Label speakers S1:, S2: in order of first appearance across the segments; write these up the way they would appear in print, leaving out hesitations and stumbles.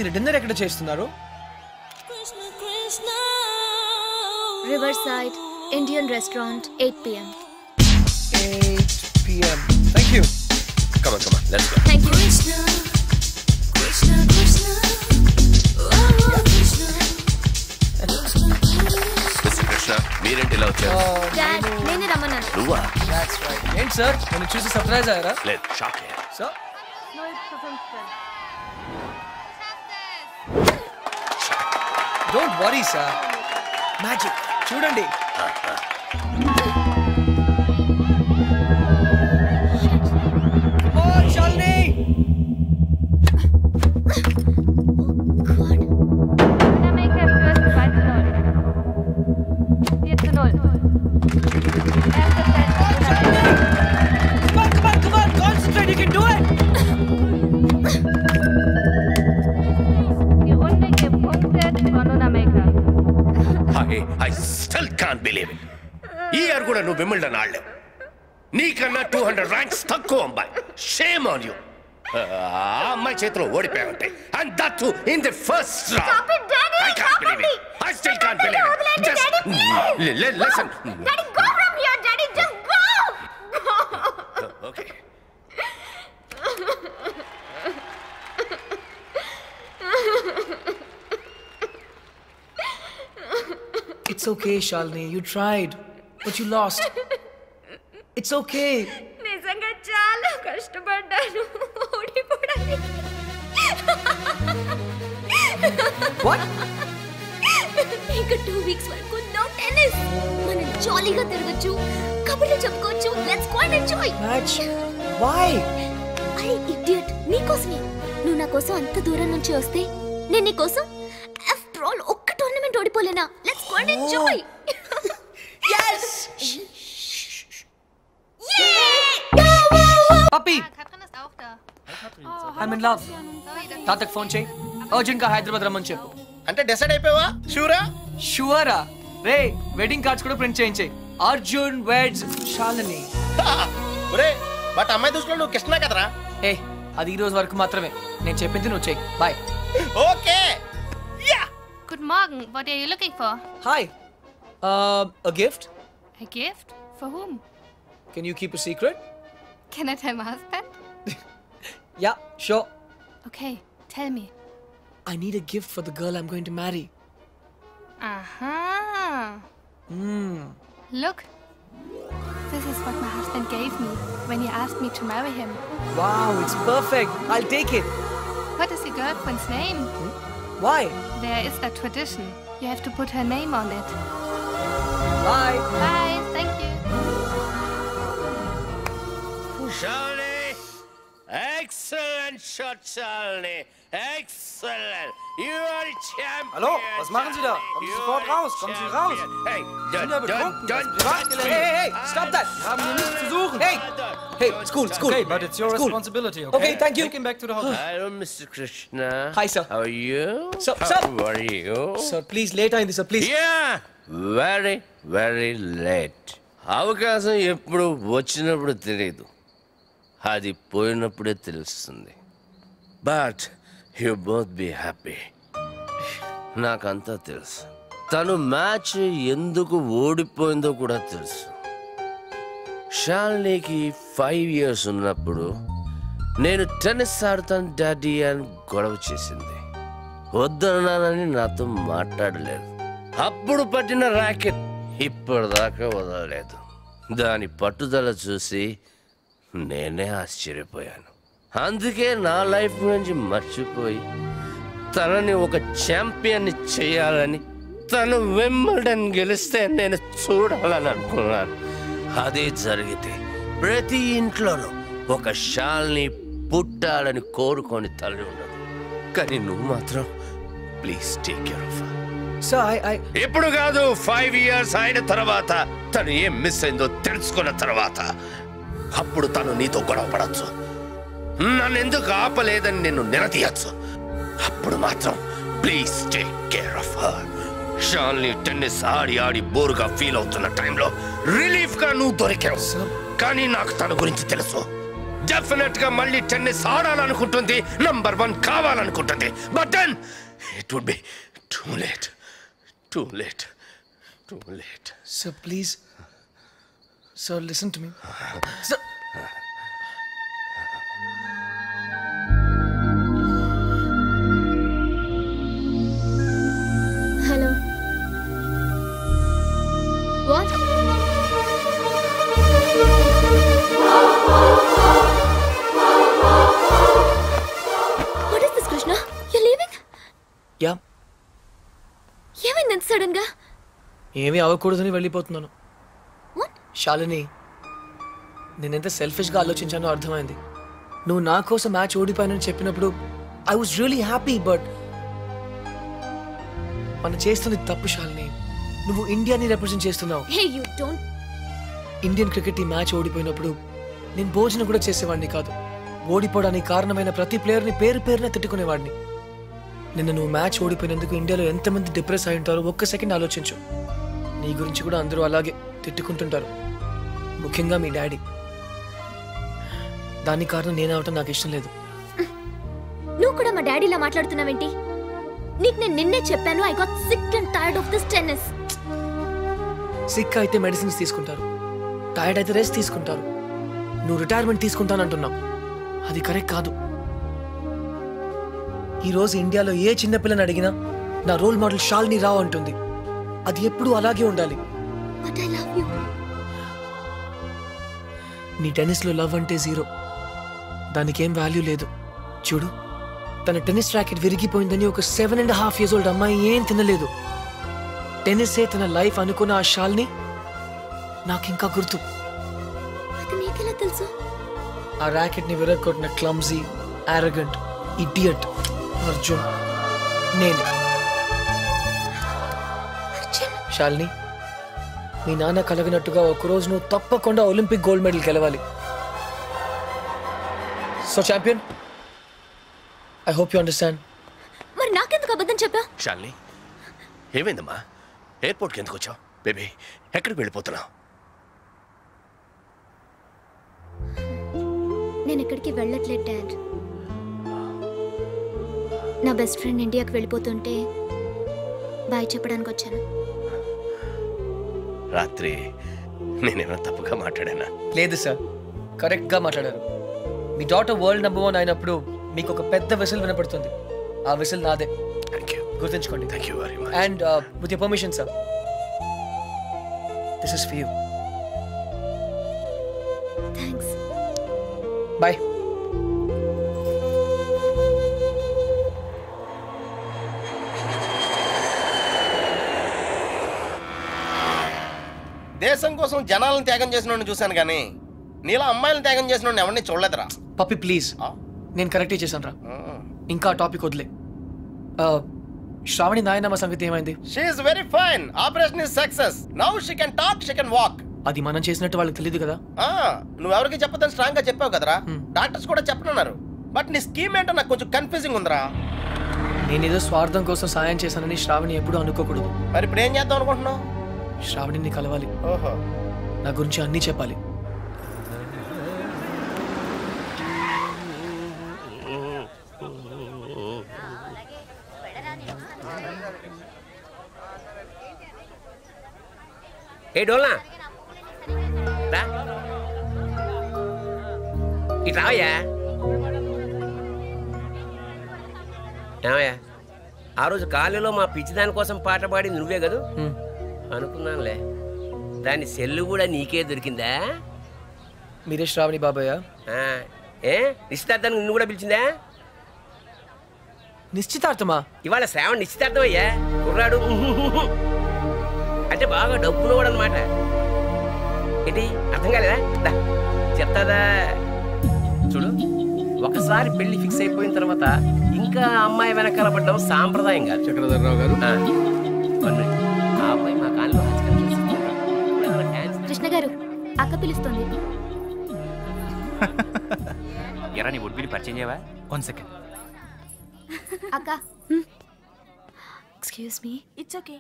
S1: మీరు డిన్నర్ ఎక్కడ చేస్తున్నారు?
S2: Riverside Indian Restaurant, 8 p.m.
S1: 8 p.m. Thank you.
S3: Come on, let's go.
S2: Thank you.
S3: Mr. Krishna, మీరేంటి ఇలా వచ్చారు?
S2: Dad, నేనే రమ్మన్నాను.
S3: నువ్వా?
S1: That's right. ఏంటి సార్ నేను చూసి సర్ప్రైజ్ అయ్యారా?
S3: లేదు, షాక్ అయ్యా.
S1: Sir don't worry sir, magic చూడండి.
S3: I still can't believe it. ఈ ఇయర్ కూడా నువ్వు విమిల్డన్ ఆడలేవు. నీకన్నా 200 ర్యాంక్స్ తక్కువ అమ్మాయి. Shame on you. ఆ అమ్మాయి చేతిలో ఓడిపోయావంటే, and that too in the first round.
S2: Stop it, Daddy.
S3: I can't believe it. I still can't believe it. Just listen.
S2: Daddy, go from here, Daddy. Just go.
S3: Okay.
S1: It's okay, Shalini. You tried, but you lost. It's okay.
S2: నిజంగా చాలా కష్టపడ్డాను ఓడిపోవడానికి.
S1: What?
S2: ఇంకా 2 weeks వరకు no tennis. మనం జాలీగా తిరగచ్చు, కబుర్లు చెప్పుకోవచ్చు. Let's go and enjoy.
S1: Match? Why?
S2: అరే ఇడియట్, నీకోసమే. నువ్వు నా కోసం అంత దూరం నుంచి వస్తే నేను నీ కోసం ఆఫ్టర్ ఆల్ ఒక్క టోర్నమెంట్ ఓడిపోలేనా? Let's go and enjoy.
S1: Yes. Papi,
S4: Katrin ist auch da.
S1: I'm in love. తాతకు ఫోన్ చేయి, అర్జున్ గా హైదరాబాద్ రమ్మని చెప్పు.
S5: అంటే డిసైడ్ అయిపోయావా? షూరా?
S1: షూరా? రే వెడ్డింగ్ కార్డ్స్ కూడా ప్రింట్ చేయించే. అర్జున్ వెడ్స్ షాలిని.
S5: ఒరే, బట్ అమ్మాయి దృష్టిలో నువ్వు కృష్ణ కదరా?
S1: ఏ అది ఈ రోజు వరకు మాత్రమే. నేను చెప్పింది నువ్వు చెయ్యి. Bye.
S5: Okay. Yeah.
S4: Guten Morgen. What are you looking for?
S1: Hi. A gift?
S4: A gift? For whom?
S1: Can you keep a secret?
S4: Can I tell my husband?
S1: Yeah, sure.
S4: Okay, tell me.
S1: I need a gift for the girl I'm going to marry.
S4: Aha. Look. This is what my husband gave me when he asked me to marry him.
S1: Wow, it's perfect. I'll take it.
S4: What is your girlfriend's name?
S1: Why?
S4: There is a tradition. You have to put her name on it.
S1: Bye.
S4: Bye. Thank you.
S3: Shalini, excellent shot, Shalini. Excellent. You are a champion.
S6: Hallo, was machen Sie da? Kommen Sie sofort raus. Kommen Sie raus.
S3: Hey,
S6: sind ja betrunken. Das ist Privatgelände.
S1: Hey, stop that.
S6: Wir haben hier nichts zu suchen.
S1: Hey, school.
S6: Okay, but it's your
S1: School.
S6: responsibility, okay?
S1: Okay, thank you.
S6: Take him back to the hotel.
S3: Hello, Mr. Krishna.
S1: Hi, sir.
S3: How are you?
S1: Sir.
S3: How are you?
S1: Sir, please, later in this, sir, please.
S3: Yeah, very, very late. అవకాశం ఎప్పుడు వచ్చినప్పుడు తెలియదు, అది పోయినప్పుడే తెలుస్తుంది. But you both be happy. నాకంతా తెలుసు. తను match ఎందుకు ఓడిపోయిందో కూడా తెలుసు. షాలినికి 5 years ఉన్నప్పుడు నేను టెన్నిస్ ఆడతాను డాడీ అని గొడవ చేసింది. వద్దన్నానని నాతో మాట్లాడలేదు. అప్పుడు పట్టిన ర్యాకెట్ ఇప్పటిదాకా వదలలేదు. దాని పట్టుదల చూసి నేనే ఆశ్చర్యపోయాను. అందుకే నా లైఫ్ నుంచి మర్చిపోయి తనని ఒక ఛాంపియన్ని చేయాలని, తను వింబల్డన్ గెలిస్తే నేను చూడాలని అనుకున్నాను. అదే జరిగితే ప్రతి ఇంట్లోనూ ఒక షాల్ని పుట్టాలని కోరుకొని తల్లి ఉండదు. కానీ నువ్వు మాత్రం please take care of her.
S1: Sir, I...
S3: ఇప్పుడు కాదు, 5 years అయిన తర్వాత, తను ఏం మిస్ అయిందో తెలుసుకున్న తర్వాత అప్పుడు తను నీతో గొడవ పడచ్చు, నన్ను ఎందుకు ఆపలేదని నిన్ను నిలదీయచ్చు. అప్పుడు మాత్రం please take care of her. షాల్ని టెన్నిస్ ఆడి ఆడి బోరుగా ఫీల్ అవుతున్న టైంలో రిలీఫ్ గా నువ్వు దొరికావు. కానీ నాకు తన గురించి తెలుసు. డెఫినెట్ గా మళ్ళీ టెన్నిస్ ఆడాలనుకుంటుంది, నంబర్ 1 కావాలనుకుంటుంది. But then it would be too late.
S1: Sir, please. Sir, listen to me. Sir.
S2: Hello. What? What is this, Krishna? You're leaving?
S1: Yeah.
S2: ఏమైంది సడన్ గా?
S1: ఏమీ అవ్వకూడదని వెళ్ళిపోతున్నాను.
S2: What?
S1: శాలిని, నేనెంత సెల్ఫిష్గా ఆలోచించానో అర్థమైంది. నువ్వు నా కోసం మ్యాచ్ ఓడిపోయానని చెప్పినప్పుడు I was really happy. But మనం చేస్తుంది తప్పు శాలిని. నువ్వు ఇండియాని రిప్రజెంట్ చేస్తున్నావు.
S2: Hey, you don't.
S1: Indian cricket ఈ మ్యాచ్ ఓడిపోయినప్పుడు నేను భోజనం కూడా చేసేవాడిని కాదు. ఓడిపోవడానికి కారణమైన ప్రతి ప్లేయర్ని పేరు పేరున తిట్టుకునేవాడిని. నిన్న నువ్వు మ్యాచ్ ఓడిపోయినందుకు ఇండియాలో ఎంతమంది డిప్రెస్ అయి ఉంటారో ఒక్క సెకండ్ ఆలోచించు. నీ గురించి కూడా అందరూ అలాగే తిట్టుకుంటుంటారు, ముఖ్యంగా మీ డాడీ. దాని కారణం నేను అవటం నాకు ఇష్టం లేదు.
S2: నువ్వు కూడా మా డాడీలా మాట్లాడుతున్నావేంటి? నీకు నేను నిన్నే చెప్పాను, I got sick and tired of this tennis.
S1: Sick అయితే మెడిసిన్స్ తీసుకుంటారు, టైర్డ్ అయితే రెస్ట్ తీసుకుంటారు. నువ్వు రిటైర్మెంట్ తీసుకుంటానంటున్నావు, అది కరెక్ట్ కాదు. ఈరోజు ఇండియాలో ఏ చిన్నపిల్లని అడిగినా నా రోల్ మోడల్ శాలిని రావు అంటుంది. అది ఎప్పుడూ అలాగే ఉండాలి.
S2: But I love you.
S1: నీ టెన్నిస్లో లవ్ అంటే 0. దానికేం వాల్యూ లేదు. చూడు, తన టెన్నిస్ ర్యాకెట్ విరిగిపోయిందని ఒక 7.5 years old అమ్మాయి ఏం తినలేదు. టెన్నిసే తన లైఫ్ అనుకున్న ఆ శాలిని నాకింకా గుర్తు.
S2: అది నీకెలా తెలుసు?
S1: ఆ ర్యాకెట్ ని విరగొట్టిన క్లమ్జీ, ఆరోగెంట్, ఇడియట్ అర్జున్ నేనే. శాలిని, మీ నాన్న కలగినట్టుగా ఒకరోజు నువ్వు తప్పకుండా ఒలింపిక్ గోల్డ్ మెడల్ గెలవాలి. So champion, I hope you understand.
S2: మరి నాకెందుకు అబద్ధం చెప్పా?
S3: శాలిని, ఏమైందమ్మా? ఎయిర్పోర్ట్కి ఎందుకు వచ్చావు? బేబీ, ఎక్కడికి వెళ్ళిపోతున్నావు?
S2: నేను ఎక్కడికి వెళ్ళట్లేదు డాడ్. నా బెస్ట్ ఫ్రెండ్ ఇండియాకి వెళ్ళిపోతుంటే బాయ్ చెప్పడానికి వచ్చాను.
S3: రాత్రి నేనేమైనా తప్పుగా మాట్లాడానా?
S1: లేదు సార్, కరెక్ట్ గా మాట్లాడారు. మీ డాటర్ వరల్డ్ నంబర్ 1 అయినప్పుడు మీకు ఒక పెద్ద విసిల్ వినపడుతుంది. ఆ విసిల్ నాదే.
S3: Thank you.
S1: గుర్తుంచుకోండి.
S3: Thank you very much.
S1: And with your permission sir, this is for you.
S2: Thanks.
S1: Bye.
S5: దేశం కోసం జనాలను త్యాగం చేసిన చూశాను కానీ నీలా అమ్మాయిలను త్యాగం చేసిన ఎవరిని చూడలేదురా.
S1: పప్పి ప్లీజ్, నేను కరెక్టే చేశాను రా. ఇంకా టాపిక్ వదిలే. శ్రావణి నాయనమ్మ సంగతి ఏమైంది?
S5: She is very fine. Operation is success. Now she can talk, she can walk.
S1: అది మనం చేసినట్టు వాళ్ళకి తెలియదు కదా.
S5: నువ్వు ఎవరికి చెప్పదని స్ట్రాంగ్ గా చెప్పావు కదరా. డాక్టర్స్ కూడా చెప్పనున్నారు. బట్ నీ స్కీమ్ ఏంటో నాకు కొంచెం కన్ఫ్యూజింగ్ ఉందిరా.
S1: నేనేదో స్వార్థం కోసం సాయం చేశానని శ్రావణి ఎప్పుడూ అనుకోకూడదు.
S5: మరి ఇప్పుడు ఏం చేద్దాం అనుకుంటున్నావు?
S1: శ్రావణిని కలవాలి.
S5: ఓహో,
S1: నా గురించి అన్నీ చెప్పాలి.
S7: ఏ డోల్నా రా, ఇటు రావయ్యా. ఏమయ్యా, ఆ రోజు కాలేజీలో మా పిచ్చిదాని కోసం పాట పాడి నువ్వే కదూ? అనుకున్నానులే. దాని సెల్లు కూడా నీకే దొరికిందా?
S1: మీరే శ్రావణి బాబాయ్?
S7: ఏ నిశ్చితార్థానికి నిన్ను కూడా పిలిచిందా?
S1: నిశ్చితార్థమా?
S7: ఇవాళ శ్రావణ్ నిశ్చితార్థం అయ్యా. కుర్రాడు అంటే బాగా డబ్బునోడు అనమాట. ఏంటి అర్థం కాలేదా? చెప్తాదా చూడు, ఒకసారి పెళ్లి ఫిక్స్ అయిపోయిన తర్వాత ఇంకా అమ్మాయి వెనకాల పడ్డం సాంప్రదాయం కాదు.
S6: చక్రధర్రావు గారు,
S7: ఆ అమ్మాయి మా కాలంలో
S2: కృష్ణ గారు, అక్క పిలుస్తుంది.
S8: ఎరా నీ ఉడ్బిని పరిచయం చేయవా? 1 second.
S2: అక్క, ఎక్స్క్యూజ్ మీ. It's okay.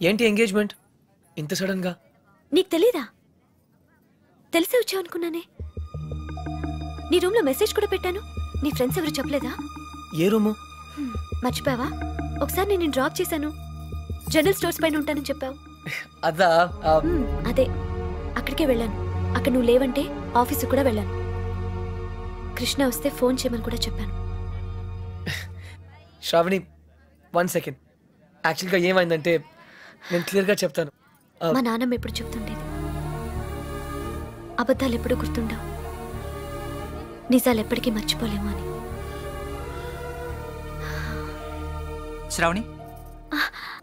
S1: ఏంటి ఎంగేజ్మెంట్ ఇంత సడన్ గా?
S2: నీకు తెలీదా? తెలిసే వచ్చావు అనుకున్నానే. నీ రూమ్ లో మెసేజ్ కూడా పెట్టాను. నీ ఫ్రెండ్స్ ఎవరు చెప్పలేదా?
S1: ఏ రూము?
S2: మర్చిపోయావా? ఒకసారి నేను డ్రాప్ చేశాను. జనరల్ స్టోర్స్ పైన ఉంటానని చెప్పావు.
S1: అదా?
S2: అదే, అక్కడికే వెళ్ళాను. అక్కడ నువ్వు లేవంటే ఆఫీసు కూడా వెళ్ళాను. కృష్ణ వస్తే ఫోన్ చేయమని కూడా చెప్పాను.
S1: శ్రావణి 1 సెకండ్. యాక్చువల్గా ఏమైందంటే నేను క్లియర్గా చెప్తాను.
S2: మా నాన్నమ్మ ఎప్పుడు చెప్తుండేది, అబద్ధాలు ఎప్పుడూ గుర్తుండవు, నిజాలు ఎప్పటికీ మర్చిపోలేము అని.
S9: శ్రావణి,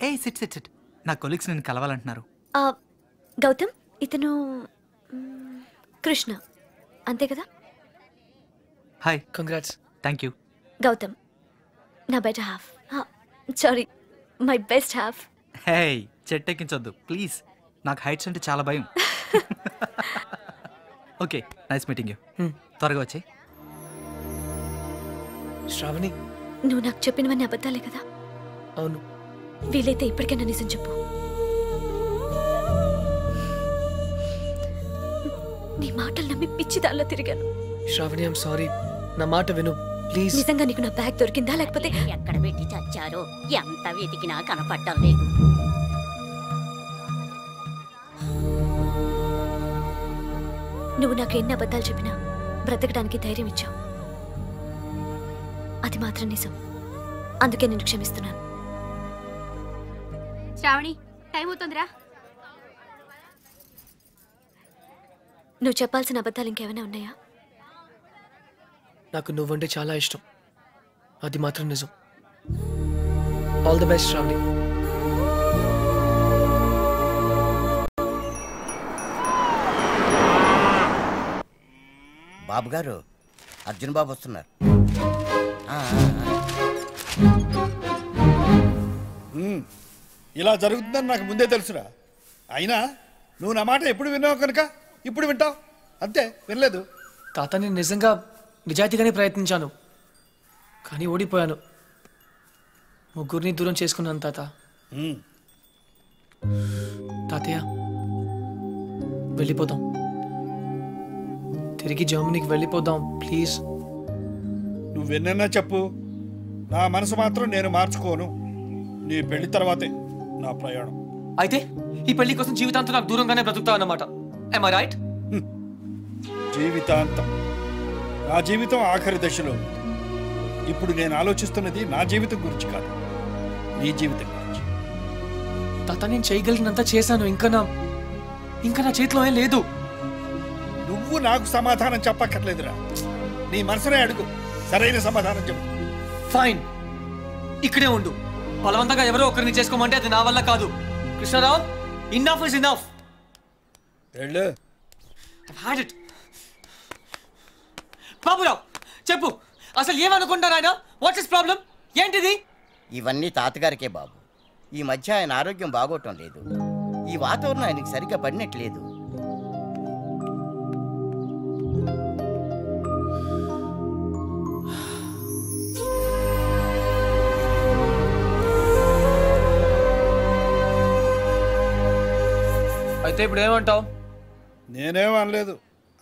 S9: ఏ సిట్ సిట్ సిట్. నా కొలీగ్స్ నేను కలవాలంటున్నారు.
S2: గౌతమ్, ఇతను కృష్ణ, అంతే కదా?
S9: Hi.
S1: Congrats.
S9: Thank you.
S2: Gautam నా better half. Sorry, my best half.
S9: Hey, చెట్టెక్కించొద్దు ప్లీజ్. నాకు హైట్స్ అంటే చాలా భయం. Okay, nice meeting you. త్వరగా వచ్చాయి.
S1: శ్రావణి,
S2: నువ్వు నాకు చెప్పినవన్నీ అబద్ధాలే కదా?
S1: అవును.
S2: వీలైతే ఇప్పటికైనా నిజం చెప్పు. నీ మాటలు నమ్మి పిచ్చిదాల్లో తిరిగాను.
S1: Shravani, I'm sorry. నా మాట విను ప్లీజ్.
S2: నిజంగా నీకు నా బ్యాగ్ దొరికిందా లేకపోతే
S10: ఎక్కడ పెట్టి చచ్చారో ఎంత వెతికినా కనపడటం లేదు.
S2: నువ్వు నాకు ఎన్ని అబద్ధాలు చెప్పినా బ్రతకడానికి ధైర్యం ఇచ్చావు. అది మాత్రం నిజం. అందుకే నేను క్షమిస్తున్నాను.
S4: శ్రావణి, టైం అవుతుందిరా.
S2: నువ్వు చెప్పాల్సిన అబద్ధాలు ఇంకేమైనా ఉన్నాయా?
S1: నాకు నువ్వంటే చాలా ఇష్టం, అది మాత్రం నిజం. All the best Shravani.
S11: Babu garu, Arjun బాబు వస్తున్నారు.
S12: ఇలా జరుగుతుందని నాకు ముందే తెలుసురా. అయినా నువ్వు నా మాట ఎప్పుడు విన్నావు కనుక ఇప్పుడు వింటావు అంతే. వినలేదు
S1: తాత, నేను నిజంగా నిజాయితీగానే ప్రయత్నించాను, కానీ ఓడిపోయాను. ముగ్గురిని దూరం చేసుకున్నాను తాత. తాతయ్య, వెళ్ళిపోదాం. తిరిగి జర్మనీకి వెళ్ళిపోదాం ప్లీజ్.
S12: నువ్వెన్నైనా చెప్పు, నా మనసు మాత్రం నేను మార్చుకోను. నీ పెళ్లి తర్వాతే నా ప్రయాణం.
S1: అయితే ఈ పెళ్లి కోసం జీవితాంతం నాకు దూరంగానే బ్రతుకుతావు అన్నమాట. Am I right?
S12: జీవితాంతం? నా జీవితం ఆఖరి దశలో. ఇప్పుడు నేను ఆలోచిస్తున్నది నా జీవితం గురించి కాదు, నీ జీవితం గురించి.
S1: తాత, నేను చేయగలిగినంత చేశాను. ఇంకా నా చేతిలో ఏం లేదు.
S12: నువ్వు నాకు సమాధానం చెప్పక్కర్లేదురా. నీ మనసునే అడుగు, సరైన సమాధానం చెప్పు.
S1: ఫైన్, ఇక్కడే ఉండు. బలవంతంగా ఎవరో ఒకరిని చేసుకోమంటే అది నా వల్ల కాదు. Krishnarao, enough is enough.
S12: వెళ్ళు.
S1: బాబురావు, చెప్పు, అసలు ఏమనుకుంటారు ఆయన? What's his problem? ఏంటిది?
S11: ఇవన్నీ తాతగారికే బాబు. ఈ మధ్య ఆయన ఆరోగ్యం బాగోటం లేదు. ఈ వాతావరణం ఆయనకి సరిగ్గా పడినట్లేదు.
S1: అయితే ఇప్పుడు ఏమంటావు?
S12: నేనేం అనలేదు,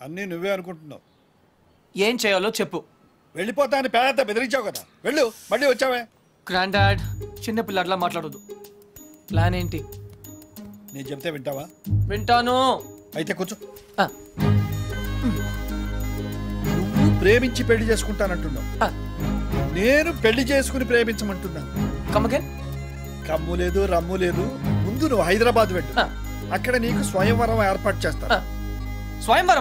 S12: అన్నీ నువ్వే అనుకుంటున్నావు.
S1: ఏం చేయాలో చెప్పు.
S12: వెళ్ళిపోతా అని పేద బెదిరించావు కదా, వెళ్ళు. మళ్ళీ వచ్చావే.
S1: గ్రాండ్ డాడ్, చిన్నపిల్లట్లా మాట్లాడదు. ప్లాన్ ఏంటి?
S12: నేను చెప్తే వింటావా?
S1: వింటాను.
S12: అయితే కూర్చో. నువ్వు ప్రేమించి పెళ్లి చేసుకుంటానంటున్నావు, నేను పెళ్లి చేసుకుని ప్రేమించమంటున్నాను. కమ్ము లేదు, రమ్ము లేదు. ముందు నువ్వు హైదరాబాద్ వెళ్ళు, అక్కడ నీకు స్వయంవరం ఏర్పాటు చేస్తా.
S1: స్వయంవరం?